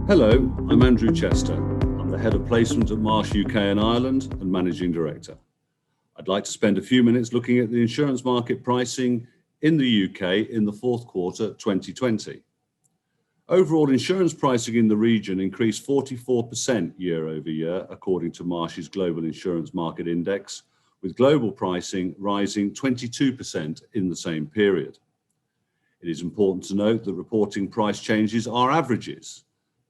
Hello, I'm Andrew Chester. I'm the Head of Placement at Marsh UK and Ireland and Managing Director. I'd like to spend a few minutes looking at the insurance market pricing in the UK in the fourth quarter 2020. Overall insurance pricing in the region increased 44% year over year, according to Marsh's Global Insurance Market Index, with global pricing rising 22% in the same period. It is important to note that reporting price changes are averages.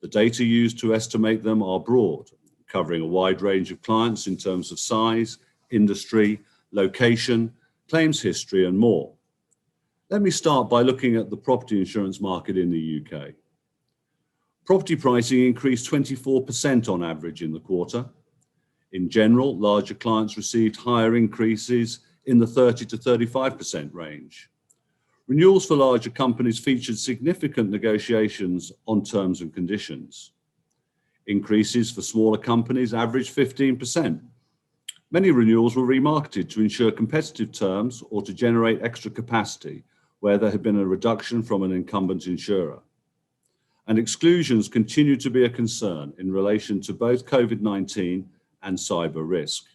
The data used to estimate them are broad, covering a wide range of clients in terms of size, industry, location, claims history, and more. Let me start by looking at the property insurance market in the UK. Property pricing increased 24% on average in the quarter. In general, larger clients received higher increases in the 30 to 35% range. Renewals for larger companies featured significant negotiations on terms and conditions. Increases for smaller companies averaged 15%. Many renewals were remarketed to ensure competitive terms or to generate extra capacity where there had been a reduction from an incumbent insurer. And exclusions continue to be a concern in relation to both COVID-19 and cyber risk.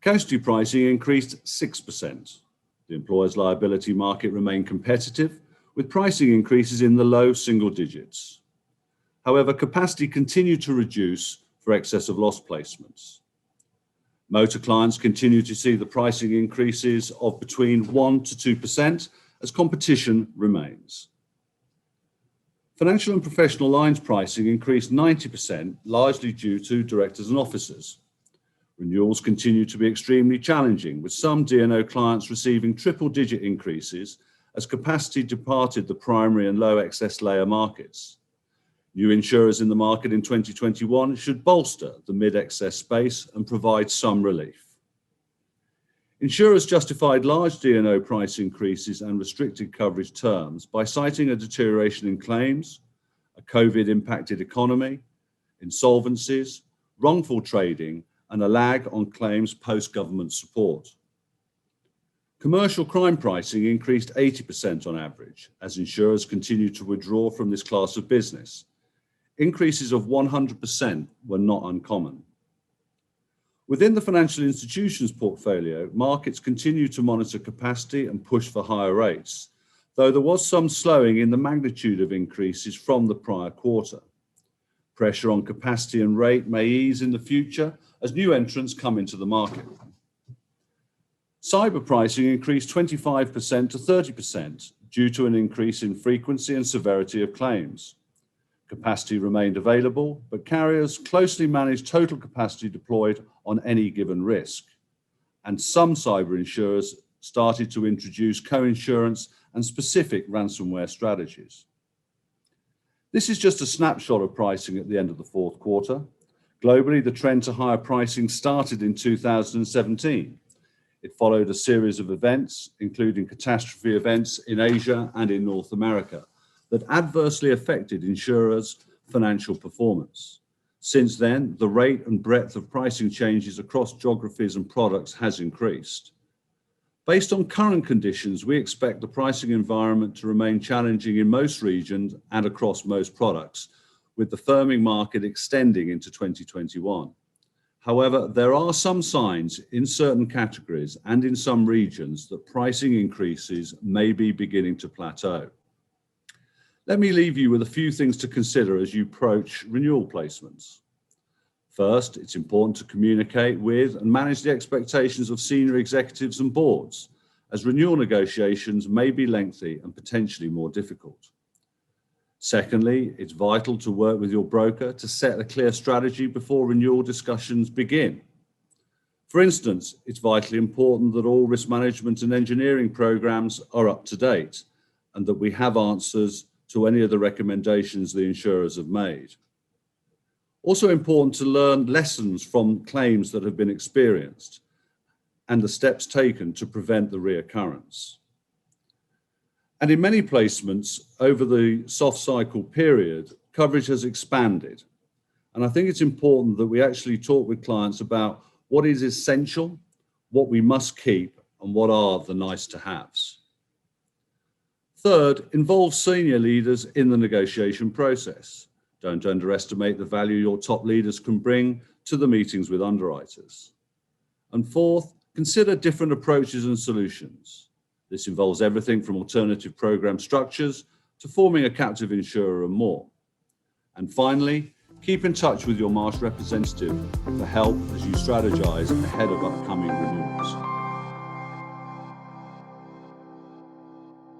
Casualty pricing increased 6%. The employer's liability market remained competitive, with pricing increases in the low single digits. However, capacity continued to reduce for excess of loss placements. Motor clients continue to see the pricing increases of between 1% to 2% as competition remains. Financial and professional lines pricing increased 90%, largely due to directors and officers. Renewals continue to be extremely challenging, with some D&O clients receiving triple-digit increases as capacity departed the primary and low excess layer markets. New insurers in the market in 2021 should bolster the mid-excess space and provide some relief. Insurers justified large D&O price increases and restricted coverage terms by citing a deterioration in claims, a COVID-impacted economy, insolvencies, wrongful trading, and a lag on claims post-government support. Commercial crime pricing increased 80% on average as insurers continue to withdraw from this class of business. Increases of 100% were not uncommon. Within the financial institutions portfolio, markets continue to monitor capacity and push for higher rates, though there was some slowing in the magnitude of increases from the prior quarter. Pressure on capacity and rate may ease in the future as new entrants come into the market. Cyber pricing increased 25% to 30% due to an increase in frequency and severity of claims. Capacity remained available, but carriers closely managed total capacity deployed on any given risk. And some cyber insurers started to introduce co-insurance and specific ransomware strategies. This is just a snapshot of pricing at the end of the fourth quarter. Globally, the trend to higher pricing started in 2017. It followed a series of events, including catastrophe events in Asia and in North America, that adversely affected insurers' financial performance. Since then, the rate and breadth of pricing changes across geographies and products has increased. Based on current conditions, we expect the pricing environment to remain challenging in most regions and across most products, with the firming market extending into 2021. However, there are some signs in certain categories and in some regions that pricing increases may be beginning to plateau. Let me leave you with a few things to consider as you approach renewal placements. First, it's important to communicate with and manage the expectations of senior executives and boards, as renewal negotiations may be lengthy and potentially more difficult. Secondly, it's vital to work with your broker to set a clear strategy before renewal discussions begin. For instance, it's vitally important that all risk management and engineering programs are up to date and that we have answers to any of the recommendations the insurers have made. Also important to learn lessons from claims that have been experienced and the steps taken to prevent the reoccurrence. And in many placements over the soft cycle period, coverage has expanded. And I think it's important that we actually talk with clients about what is essential, what we must keep, and what are the nice to haves. Third, involve senior leaders in the negotiation process. Don't underestimate the value your top leaders can bring to the meetings with underwriters. And fourth, consider different approaches and solutions. This involves everything from alternative program structures to forming a captive insurer and more. And finally, keep in touch with your Marsh representative for help as you strategize ahead of upcoming renewals.